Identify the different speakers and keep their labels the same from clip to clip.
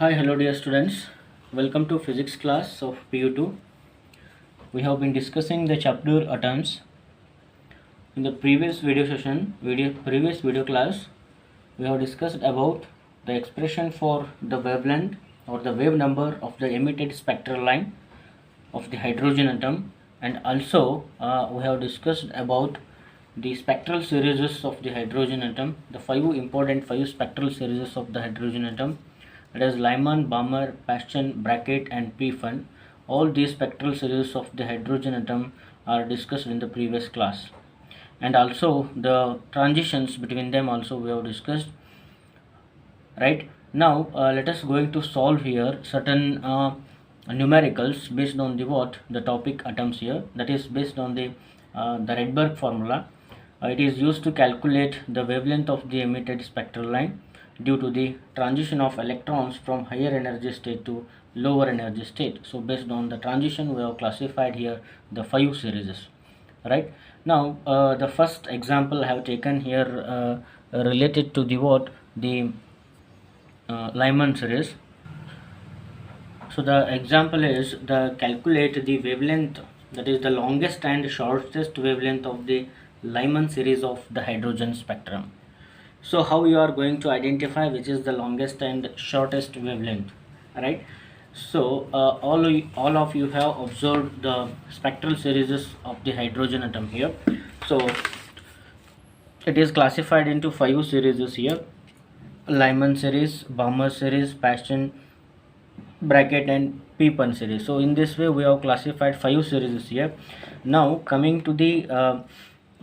Speaker 1: Hi, hello dear students. Welcome to physics class of PU2. We have been discussing the chapter atoms. In the previous previous video class, we have discussed about the expression for the wavelength or the wave number of the emitted spectral line of the hydrogen atom, and also we have discussed about the spectral series of the hydrogen atom, the five spectral series of the hydrogen atom, that is Lyman, Balmer, Paschen, Brackett and Pfund. All these spectral series of the hydrogen atom are discussed in the previous class, and also the transitions between them also we have discussed. Right now let us going to solve here certain numericals based on the topic atoms here, that is based on the Rydberg formula. It is used to calculate the wavelength of the emitted spectral line due to the transition of electrons from higher energy state to lower energy state. So based on the transition we have classified here the five series. Right now the first example I have taken here related to the Lyman series. So the example is the calculate the wavelength, that is the longest and shortest wavelength of the Lyman series of the hydrogen spectrum. So how you are going to identify which is the longest and shortest wavelength, right? So all of you have observed the spectral series of the hydrogen atom here. So it is classified into five series here: Lyman series, Balmer series, Paschen, Brackett and Pfund series. So in this way we have classified five series here. Now coming to the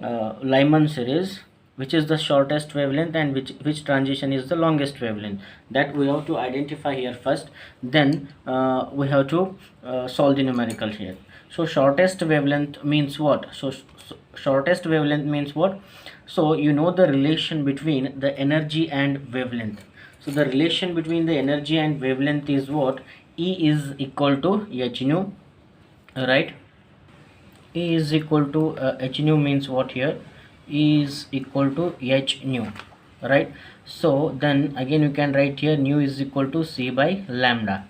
Speaker 1: Lyman series, which is the shortest wavelength and which transition is the longest wavelength, that we have to identify here first. Then we have to solve the numerical here. So shortest wavelength means what? So shortest wavelength means what? So you know the relation between the energy and wavelength. So the relation between the energy and wavelength is what? E is equal to h nu, right? E is equal to h nu means what here? E is equal to h nu, right? So then again you can write here nu is equal to c by lambda,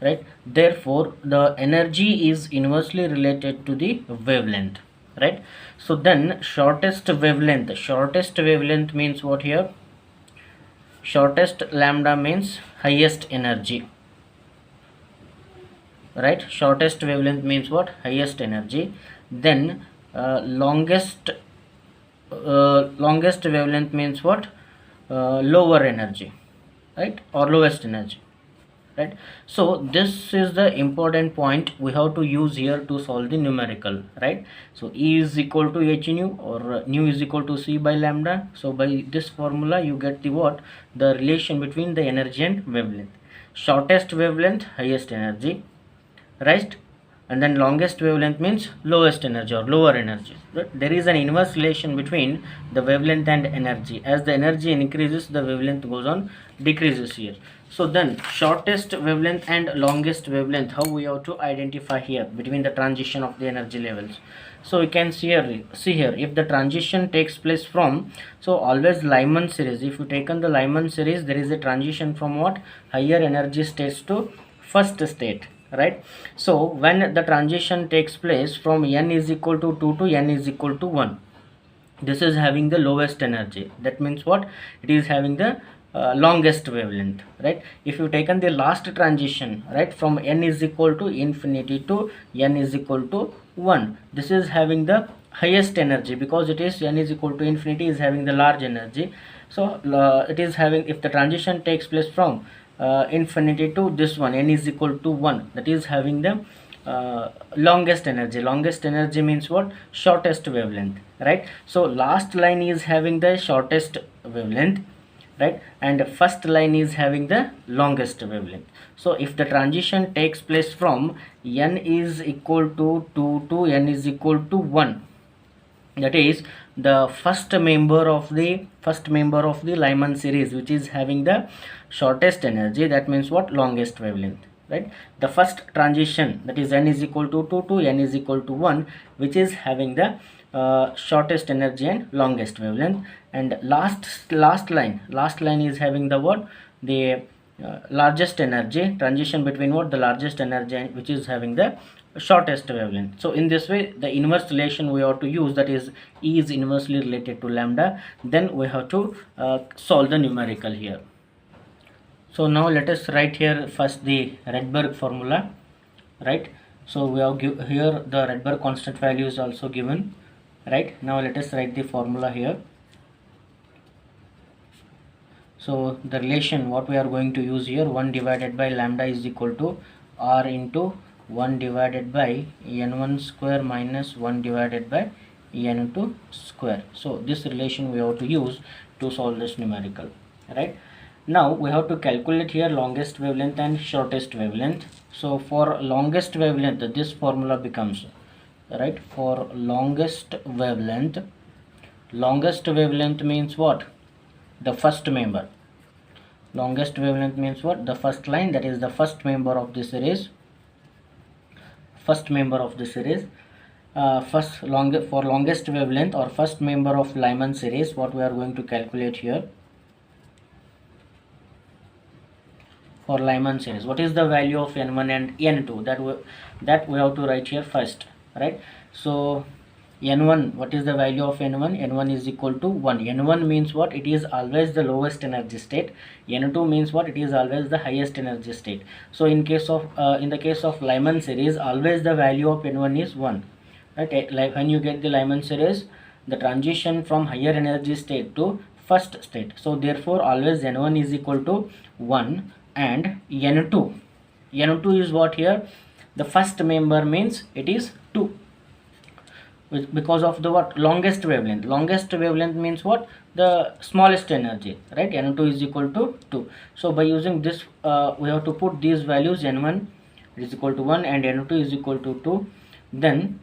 Speaker 1: right? Therefore the energy is inversely related to the wavelength, right? So then shortest wavelength means what here? Shortest lambda means highest energy, right? Shortest wavelength means what? Highest energy. Then longest wavelength means what? Lower energy, right? Or lowest energy, right? So this is the important point we have to use here to solve the numerical, right? So E is equal to h nu, or nu is equal to c by lambda. So by this formula you get the relation between the energy and wavelength. Shortest wavelength, highest energy, right? And then longest wavelength means lowest energy or lower energy. There is an inverse relation between the wavelength and energy. As the energy increases, the wavelength goes on decreases here. So then shortest wavelength and longest wavelength, how we have to identify here between the transition of the energy levels. So we can see here if the transition takes place from, so always Lyman series, if you taken the Lyman series, there is a transition from what? Higher energy states to first state, right? So when the transition takes place from n is equal to 2 to n is equal to 1, this is having the lowest energy. That means what? It is having the longest wavelength, right? If you taken the last transition, right, from n is equal to infinity to n is equal to 1, this is having the highest energy, because it is n is equal to infinity is having the large energy. So it is having, if the transition takes place from infinity to this one, n is equal to 1, that is having the longest energy. Longest energy means what? Shortest wavelength, right? So last line is having the shortest wavelength, right, and first line is having the longest wavelength. So if the transition takes place from n is equal to 2 to n is equal to 1, that is the first member of the Lyman series, which is having the shortest energy, that means what? Longest wavelength, right? The first transition, that is n is equal to 2 to n is equal to 1, which is having the shortest energy and longest wavelength. And last line is having the what? The largest energy, transition between what, the largest energy and which is having the shortest wavelength. So in this way the inverse relation we have to use, that is E is inversely related to lambda. Then we have to solve the numerical here. So now let us write here first the Rydberg formula, right? So we have here the Rydberg constant value is also given, right? Now let us write the formula here. So the relation what we are going to use here, 1 divided by lambda is equal to R into 1 divided by n1 square minus 1 divided by n2 square. So this relation we have to use to solve this numerical, right? Now we have to calculate here longest wavelength and shortest wavelength. So for longest wavelength this formula becomes, right, for longest wavelength means what, the first member. Longest wavelength means what, the first line, that is the first member of the series. For longest wavelength or first member of Lyman series, what we are going to calculate here, for Lyman series, what is the value of n1 and n2, that we have to write here first, right? So n1, what is the value of n1? N1 is equal to 1. N1 means what, it is always the lowest energy state. N2 means what, it is always the highest energy state. So in the case of Lyman series, always the value of n1 is 1, right? Like when you get the Lyman series, the transition from higher energy state to first state, so therefore always n1 is equal to 1, and n2 is what here, the first member means it is 2, because of the what, longest wavelength means what, the smallest energy, right? n2 is equal to 2. So by using this we have to put these values, n1 is equal to 1 and n2 is equal to 2, then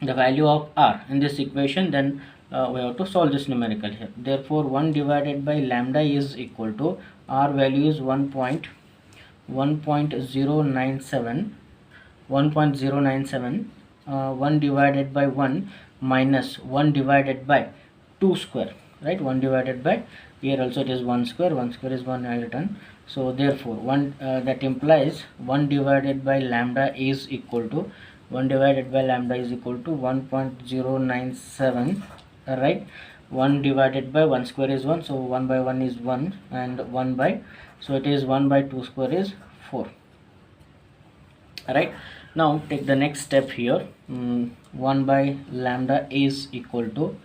Speaker 1: the value of R in this equation, then we have to solve this numerical here. Therefore 1 divided by lambda is equal to, R value is 1.097, 1 divided by 1 minus 1 divided by 2 square, right? 1 divided by, here also it is 1 square is 1, I written. So therefore that implies 1 divided by lambda is equal to 1.097, right? 1 divided by 1 square is 1, so 1 by 1 is 1, and 1 by, so it is 1 by 2 square is 4, right? Now take the next step here. 1 by lambda is equal to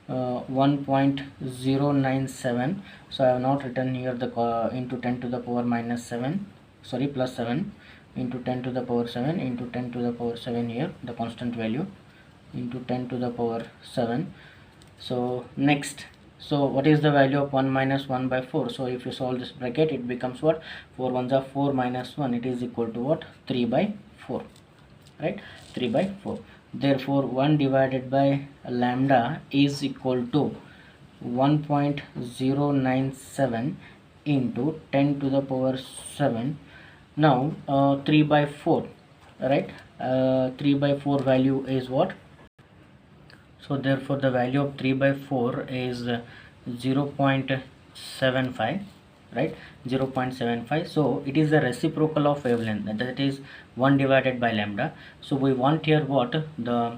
Speaker 1: 1.097. so I have not written here the into 10 to the power minus 7, sorry, plus 7, into 10 to the power 7 into 10 to the power 7 here, the constant value, into 10 to the power 7. So next, so what is the value of 1 minus 1 by 4? So if you solve this bracket, it becomes what, 4 ones are 4 minus 1, it is equal to what, 3 by 4, right? 3 by 4. Therefore 1 divided by lambda is equal to 1.097 into 10 to the power 7. Now 3 by 4, right? 3 by 4 value is what? So therefore the value of 3 by 4 is 0.75, right? 0.75. so it is the reciprocal of wavelength, that is 1 divided by lambda. So we want here what, the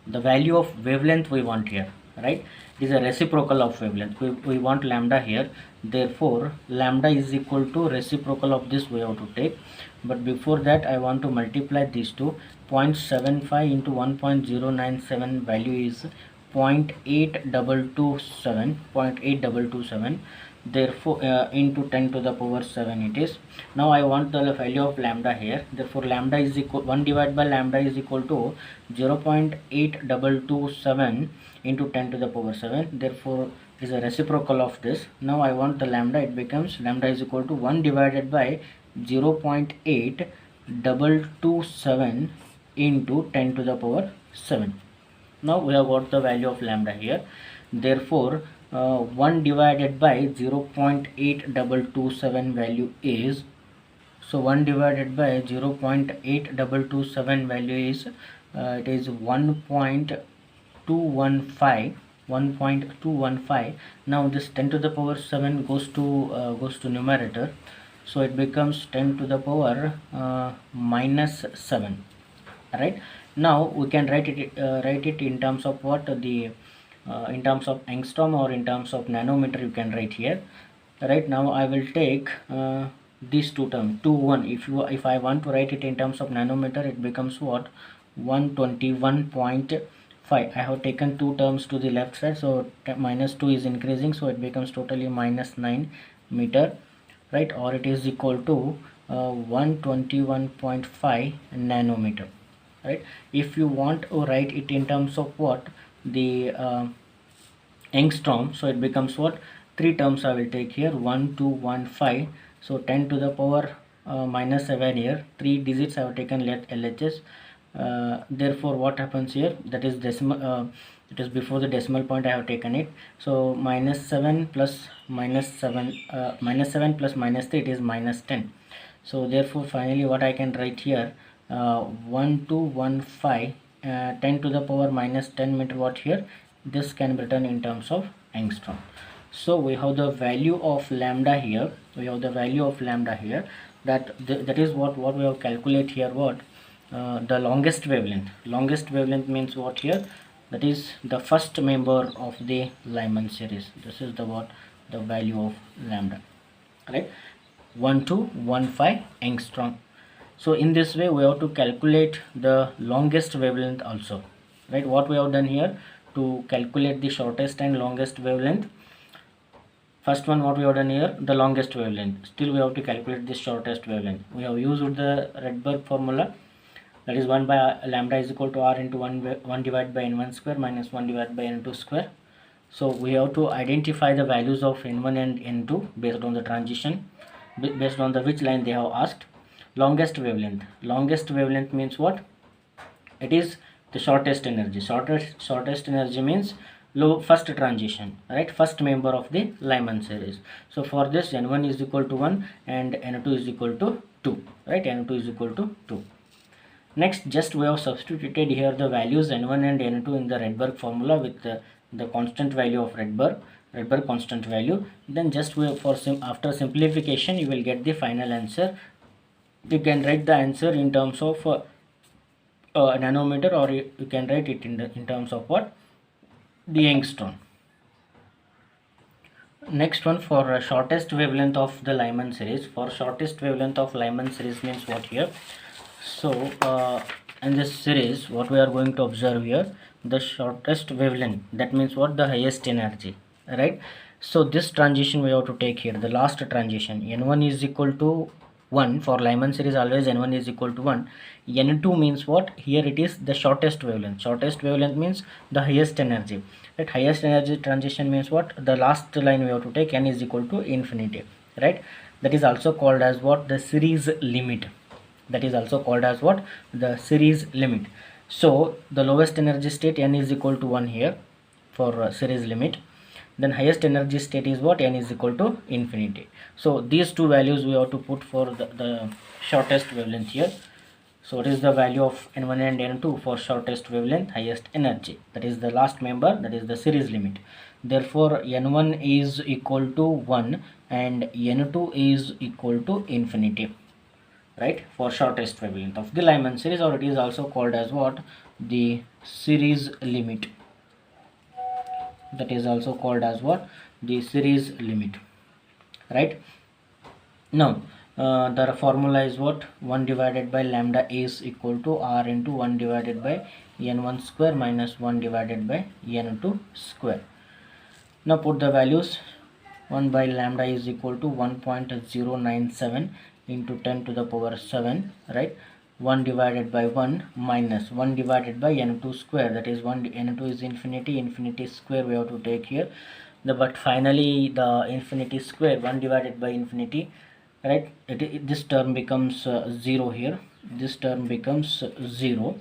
Speaker 1: value of wavelength we want here, right? It is a reciprocal of wavelength, we want lambda here. Therefore lambda is equal to reciprocal of this we have to take, but before that I want to multiply these two. 0.75 into 1.097 value is 0.8227, therefore into 10 to the power 7 it is. Now I want the value of lambda here, therefore lambda is equal, 1 divided by lambda is equal to 0.8227 into 10 to the power 7, therefore is a reciprocal of this. Now I want the lambda, it becomes lambda is equal to 1 divided by 0.8227 into 10 to the power 7. Now we have got the value of lambda here. Therefore 1 divided by 0.8227 value is, so 1 divided by 0.8227 value is it is 1.215. Now this 10 to the power 7 goes to numerator, so it becomes 10 to the power minus 7. Right, now we can write it in terms of what the in terms of angstrom or in terms of nanometer you can write here. Right, now I will take these two terms 2 1. If I want to write it in terms of nanometer, it becomes what, 121.5. I have taken two terms to the left side, so minus 2 is increasing, so it becomes totally minus 9 meter. Right, or it is equal to 121.5 nanometer. Right, if you want to write it in terms of what, the angstrom, so it becomes what, three terms I will take here, 1 2 1 5. So 10 to the power minus 7 here, three digits I have taken let LHS. Therefore what happens here, that is decimal, it is before the decimal point I have taken it. So minus 7 plus minus 7, minus 7 plus minus 3, it is minus 10. So therefore finally what I can write here, 1215 10 to the power minus 10 meter watt here. This can be written in terms of angstrom. So we have the value of lambda here, that is what we have calculate here, what, the longest wavelength means what here, that is the first member of the Lyman series. This is the what, the value of lambda. Right, 1215 angstrom. So in this way we have to calculate the longest wavelength also. Right, what we have done here to calculate the shortest and longest wavelength, first one what we have done here, the longest wavelength, still we have to calculate the shortest wavelength. We have used the Rydberg formula, that is 1 by lambda is equal to r into 1 divided by n1 square minus 1 divided by n2 square. So we have to identify the values of n1 and n2 based on the transition, based on the which line they have asked. Longest wavelength means what, it is the shortest energy. Shortest energy means first transition, right, first member of the Lyman series. So for this n1 is equal to 1 and n2 is equal to 2. Right, n2 is equal to 2. Next, just we have substituted here the values n1 and n2 in the Rydberg formula with the constant value of Rydberg constant value. Then just after simplification you will get the final answer. You can write the answer in terms of nanometer, or you can write it in terms of what, the angstrom. Next one, for shortest wavelength of the Lyman series. For shortest wavelength of Lyman series means what here. So in this series what we are going to observe here, the shortest wavelength, that means what, the highest energy. Right, so this transition we have to take here, the last transition, n1 is equal to 1. For Lyman series always n1 is equal to 1. n2 means what, here it is the shortest wavelength means the highest energy. That highest energy transition means what, the last line we have to take, n is equal to infinity. Right, that is also called as what, the series limit. So the lowest energy state, n is equal to 1 here for series limit. Then highest energy state is what, n is equal to infinity. So these two values we have to put for the shortest wavelength here. So what is the value of n1 and n2 for shortest wavelength, highest energy, that is the last member, that is the series limit. Therefore n1 is equal to 1 and n2 is equal to infinity. Right, for shortest wavelength of the Lyman series, or it is also called as what, the series limit. That is also called as what, the series limit. Right, now the formula is what, 1 divided by lambda is equal to r into 1 divided by n1 square minus 1 divided by n2 square. Now put the values. 1 by lambda is equal to 1.097 into 10 to the power 7. Right, 1 divided by 1 minus 1 divided by n2 square, that is n2 is infinity square we have to take here. But finally the infinity square, 1 divided by infinity, right, this term becomes 0 here, this term becomes 0.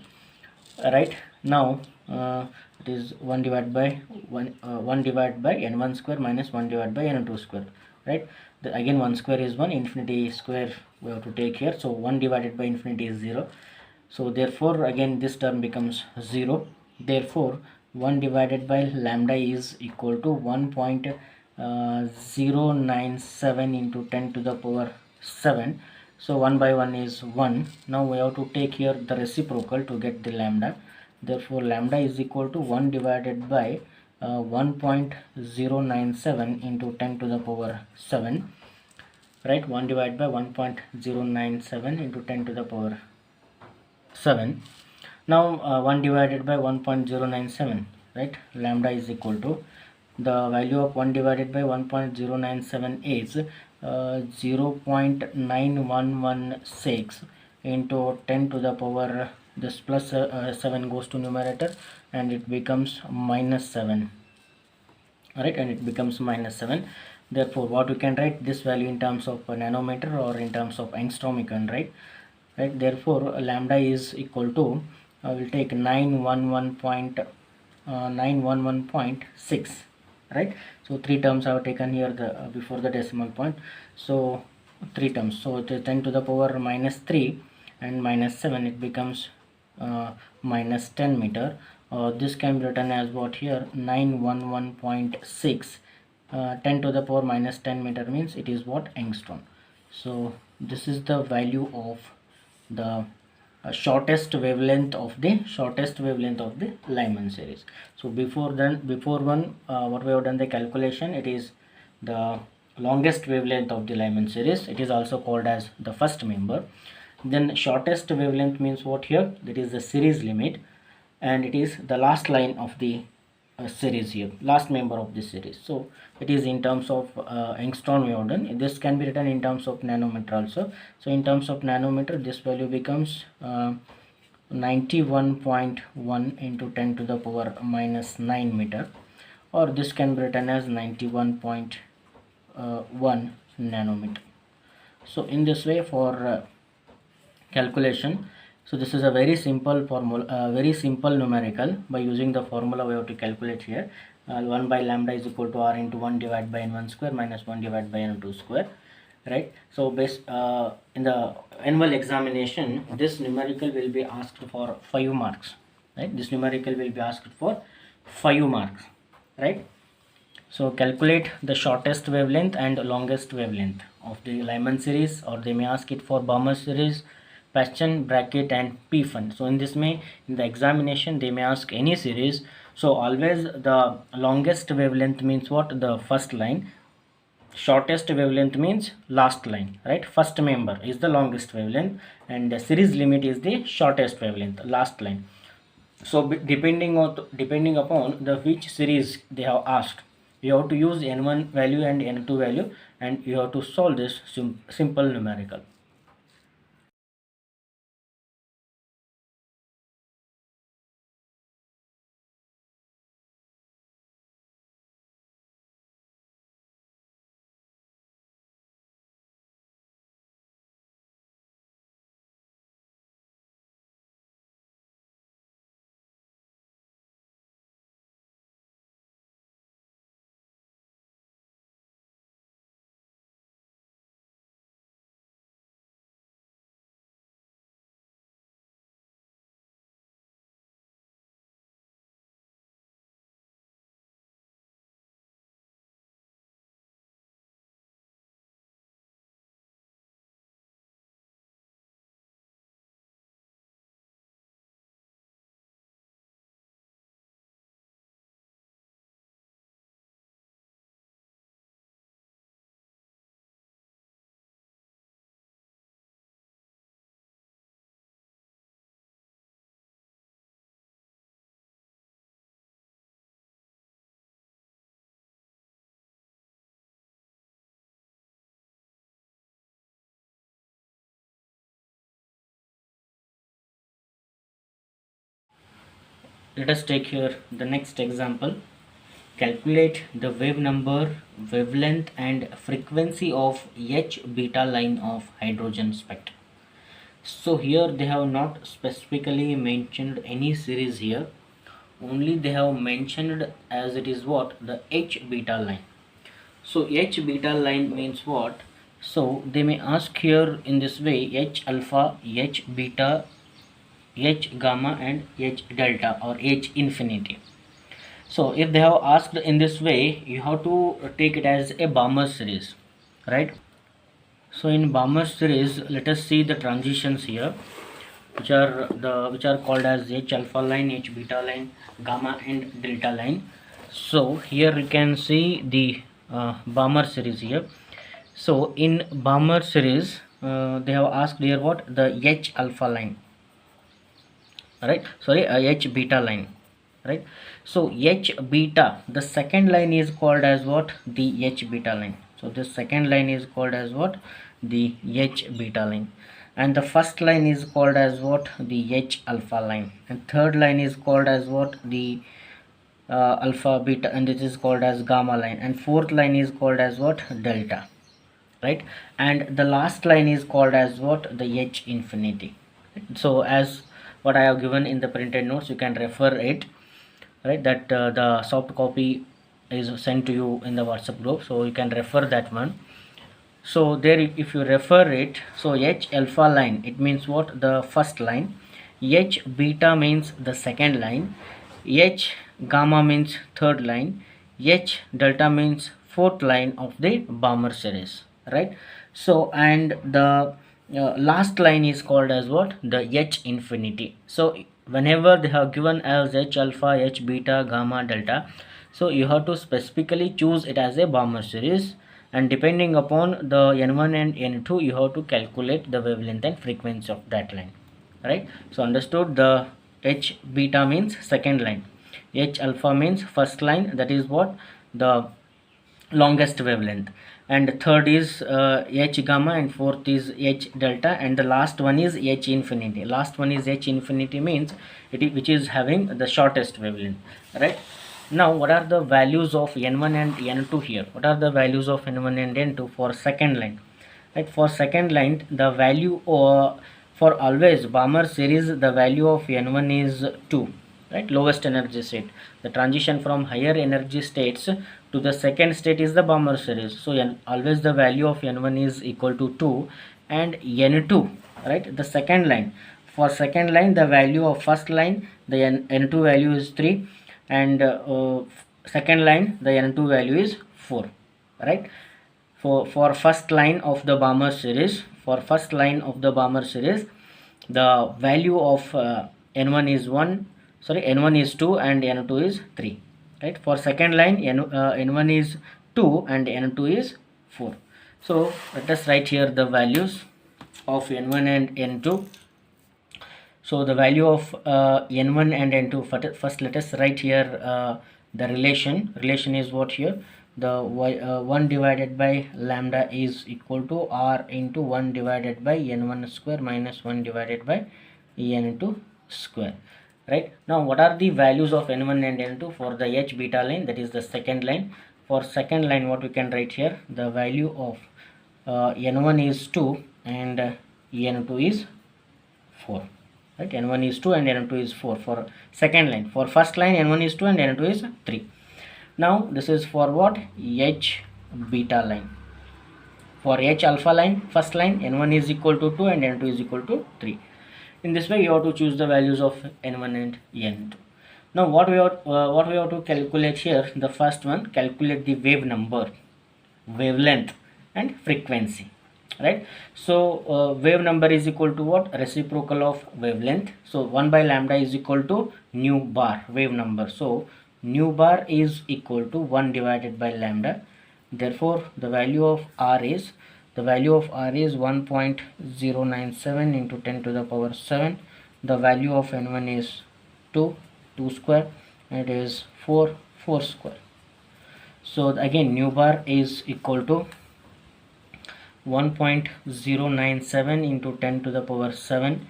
Speaker 1: Right, now it is 1 divided by 1 divided by n1 square minus 1 divided by n2 square. Right, again 1 square is 1, infinity square we have to take here, so 1 divided by infinity is 0. So therefore again this term becomes 0. Therefore 1 divided by lambda is equal to 1.097 into 10 to the power 7. So 1 by 1 is 1. Now we have to take here the reciprocal to get the lambda. Therefore lambda is equal to 1 divided by 1.097 into 10 to the power 7, right? 1 divided by 1.097 into 10 to the power 7. Now 1 divided by 1.097, right? Lambda is equal to, the value of 1 divided by 1.097 is 0.9116 into 10 to the power, this plus 7 goes to numerator and it becomes minus 7, right? And it becomes minus 7. Therefore what we can write this value in terms of nanometer or in terms of angstrom you can write, right? Therefore lambda is equal to, I will take 911.6, right? So 3 terms I have taken here, the before the decimal point, so 3 terms, so it is 10 to the power minus 3 and minus 7, it becomes minus 10 meter. This can be written as what here, 911.6, 10 to the power minus 10 meter means it is what, angstrom. So this is the value of the shortest wavelength of the Lyman series. So before one what we have done the calculation, it is the longest wavelength of the Lyman series, it is also called as the first member. Then shortest wavelength means what here, that is the series limit, and it is the last line of the series here, last member of this series. So it is in terms of angstrom we have done. This can be written in terms of nanometer also. So in terms of nanometer, this value becomes 91.1 into 10 to the power minus 9 meter, or this can be written as 91.1 nanometer. So in this way for calculation, so this is a very simple formula, very simple numerical. By using the formula we have to calculate here, 1 by lambda is equal to r into 1 divided by n1 square minus 1 divided by n2 square, right? So based in the annual examination, this numerical will be asked for 5 marks, right? This numerical will be asked for 5 marks, right? So calculate the shortest wavelength and longest wavelength of the Lyman series, or they may ask it for Balmer series, Paschen, bracket and P-fund. So in this may, in the examination they may ask any series. So always the longest wavelength means what, the first line, shortest wavelength means last line, right? First member is the longest wavelength and the series limit is the shortest wavelength, last line. So depending upon the which series they have asked, you have to use n1 value and n2 value, and you have to solve this simple numerical. Let us take here the next example. Calculate the wave number, wavelength and frequency of H beta line of hydrogen spectrum. So here they have not specifically mentioned any series here, only they have mentioned as it is what, the H beta line. So H beta line means what? So they may ask here in this way, H alpha, H beta, H gamma and H delta or H infinity. So if they have asked in this way, you have to take it as a Balmer series, right? So in Balmer series, let us see the transitions here, which are called as H alpha line, H beta line, gamma and delta line. So here you can see the Balmer series here. So in Balmer series, they have asked here what the H alpha line, right? Sorry, H beta line, right? So H beta, the second line is called as what? The H beta line. So this second line is called as what? The H beta line. And the first line is called as what? The H alpha line. And third line is called as what? The alpha beta, and this is called as gamma line. And fourth line is called as what? Delta, right? And the last line is called as what? The H infinity. So as what I have given in the printed notes, you can refer it, right? That the soft copy is sent to you in the WhatsApp group, so you can refer that one. So there, if you refer it, so H alpha line, it means what? The first line. H beta means the second line. H gamma means third line. H delta means fourth line of the Balmer series, right? So and the last line is called as what? The H infinity. So whenever they have given as H alpha, H beta, gamma, delta, so you have to specifically choose it as a Balmer series, and depending upon the n1 and n2, you have to calculate the wavelength and frequency of that line, right? So understood. The H beta means second line, H alpha means first line, that is what? The longest wavelength, and third is H gamma, and fourth is H delta, and the last one is H infinity. Last one is H infinity means which is having the shortest wavelength, right? Now what are the values of n1 and n2 here? What are the values of n1 and n2 for second line, right? For second line, the value for always Balmer series, the value of n1 is 2, right? Lowest energy state. The transition from higher energy states to the second state is the Balmer series. So always the value of n1 is equal to 2, and n2, right? The second line. For second line, the value of first line, the n2 value is 3, and second line, the n2 value is 4, right? For first line of the Balmer series, the value of n1 is 1, sorry, n1 is 2 and n2 is 3, right? For second line, n1 is 2 and n2 is 4. So let us write here the values of n1 and n2. So the value of n1 and n2, first let us write here the relation is what here? The 1 divided by lambda is equal to r into 1 divided by n1 square minus 1 divided by n2 square, right? Now what are the values of n1 and n2 for the H beta line, that is the second line? For second line, what we can write here? The value of n1 is 2 and n2 is 4, right? N1 is 2 and N2 is 4 for second line. For first line, N1 is 2 and N2 is 3. Now this is for what? H beta line. For H alpha line, first line, N1 is equal to 2 and N2 is equal to 3. In this way, you have to choose the values of N1 and N2. Now what we have to calculate here? The first one, calculate the wave number, wavelength and frequency, right? So wave number is equal to what? Reciprocal of wavelength. So 1 by lambda is equal to nu bar, wave number. So nu bar is equal to 1 divided by lambda. Therefore the value of r is 1.097 into 10 to the power 7. The value of n1 is 2 square, and it is 4 square. So again, nu bar is equal to 1.097 into 10 to the power 7.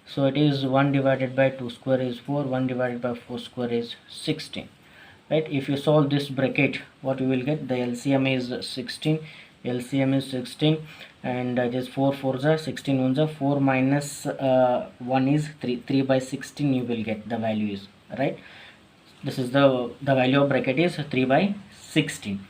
Speaker 1: So it is 1 divided by 2 square is 4, 1 divided by 4 square is 16, right? If you solve this bracket, what you will get? The LCM is 16, and it is 4 4s are 16 1s are 4 minus 1 is 3 by 16 you will get the value is, right? This is the value of bracket is 3 by 16,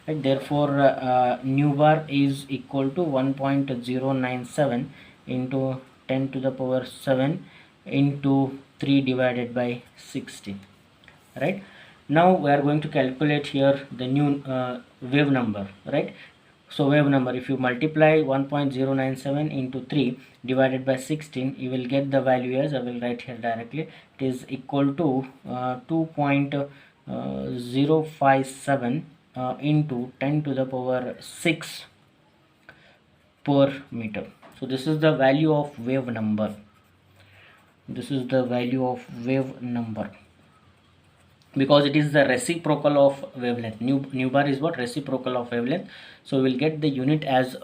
Speaker 1: right? Therefore nu bar is equal to 1.097 into 10 to the power 7 into 3 divided by 16, right? Now we are going to calculate here the new wave number, right? So wave number, if you multiply 1.097 into 3 divided by 16, you will get the value as, I will write here directly, it is equal to 2.057 into 10 to the power 6 per meter. So this is the value of wave number. This is the value of wave number, because it is the reciprocal of wavelength. Nu bar is what? Reciprocal of wavelength. So we will get the unit as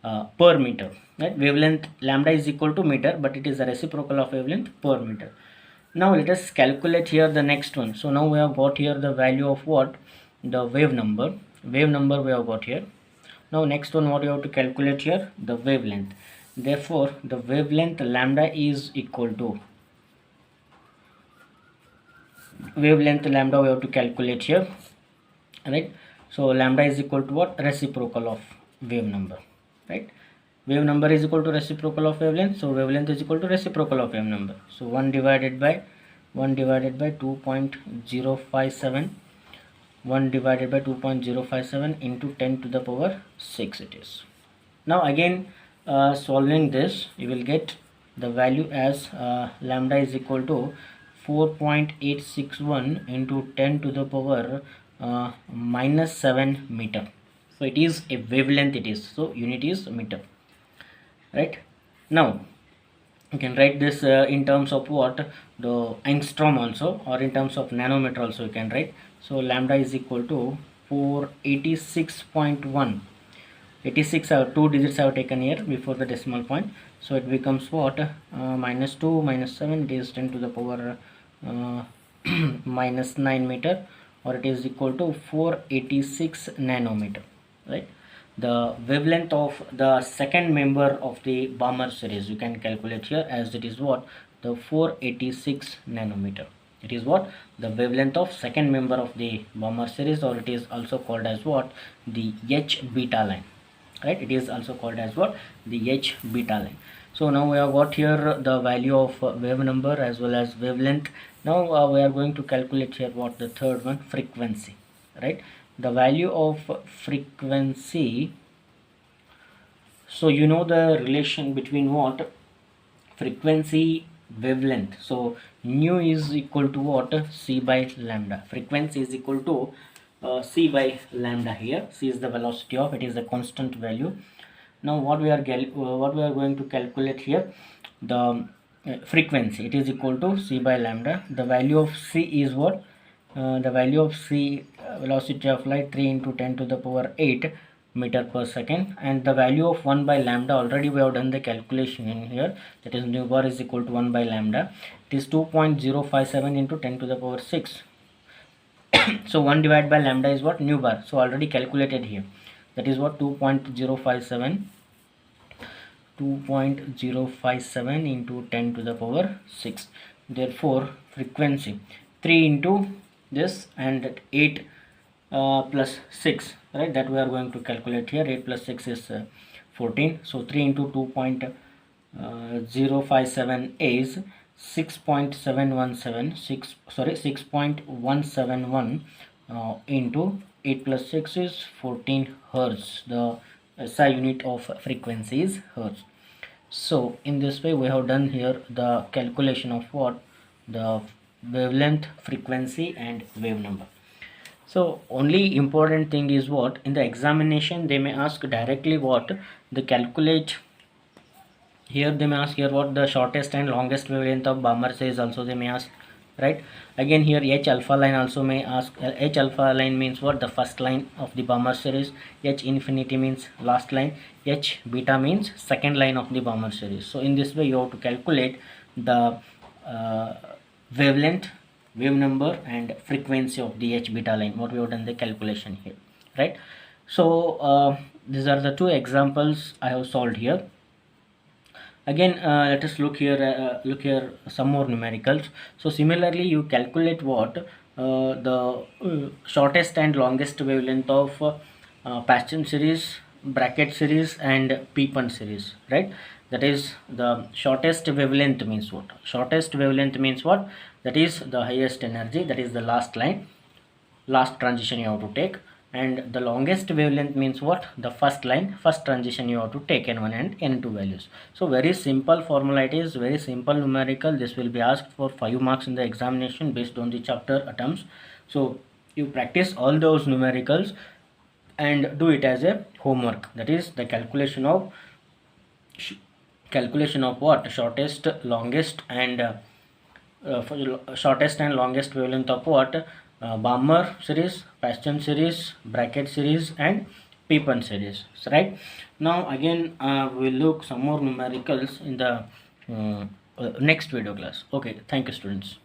Speaker 1: per meter, right? Wavelength lambda is equal to meter, but it is the reciprocal of wavelength per meter. Now let us calculate here the next one. So now we have got here the value of what? The wave number. Wave number we have got here. Now next one, what you have to calculate here? The wavelength. Therefore the wavelength lambda is equal to, wavelength lambda we have to calculate here, right? So lambda is equal to what? Reciprocal of wave number, right? Wave number is equal to reciprocal of wavelength, so wavelength is equal to reciprocal of wave number. So 1 divided by 2.057, 1 divided by 2.057 into 10 to the power 6 it is. Now again solving this, you will get the value as lambda is equal to 4.861 into 10 to the power minus 7 meter. So it is a wavelength, it is, so unit is meter, right? Now you can write this in terms of what? The angstrom also, or in terms of nanometer also you can write. So lambda is equal to 486.1. 86 two digits I have taken here before the decimal point, so it becomes what? Minus 2 minus 7, it is 10 to the power minus 9 meter, or it is equal to 486 nanometer, right? The wavelength of the second member of the Balmer series you can calculate here, as it is what? The 486 nanometer. It is what? The wavelength of second member of the Balmer series, or it is also called as what? The H beta line, right? It is also called as what? The H beta line. So now we have got here the value of wave number as well as wavelength. Now we are going to calculate here what? The third one, frequency, right? The value of frequency. So you know the relation between what? Frequency, wavelength. So nu is equal to what? C by lambda. Frequency is equal to C by lambda. Here C is the velocity of, it is a constant value. Now what we are going to calculate here? The frequency, it is equal to C by lambda. The value of C is what? The value of C, velocity of light, 3 into 10 to the power 8 meter per second, and the value of 1 by lambda, already we have done the calculation in here, that is nu bar is equal to 1 by lambda. It is 2.057 into 10 to the power 6. So 1 divided by lambda is what? Nu bar, so already calculated here, that is what? 2.057 into 10 to the power 6. Therefore frequency, 3 into this and 8 plus 6, right? That we are going to calculate here. 8 plus 6 is 14. So 3 into 2.057 is 6.171 into 8 plus 6 is 14 hertz. The SI unit of frequency is hertz. So in this way we have done here the calculation of what? The wavelength, frequency and wave number. So only important thing is what? In the examination they may ask directly what? The calculate. Here they may ask here what? The shortest and longest wavelength of Balmer series also they may ask, right? Again here H alpha line also may ask. H alpha line means what? The first line of the Balmer series. H infinity means last line. H beta means second line of the Balmer series. So in this way you have to calculate the wavelength, wave number and frequency of the H beta line, what we have done the calculation here, right? So these are the two examples I have solved here. Again let us look here some more numericals. So similarly you calculate what? The shortest and longest wavelength of Paschen series, bracket series and P-Punt series, right? That is the shortest wavelength means what? Shortest wavelength means what? That is the highest energy, that is the last line, last transition you have to take. and the longest wavelength means what? The first line, first transition you have to take n1 and n2 values. So very simple formula, it is very simple numerical. This will be asked for 5 marks in the examination based on the chapter atoms. So you practice all those numericals and do it as a homework. That is the calculation of what? Shortest, longest and shortest and longest wavelength of what? Balmer series, Paschen series, bracket series and Pepin series, right? Now again we'll look some more numericals in the next video class. Okay, thank you students.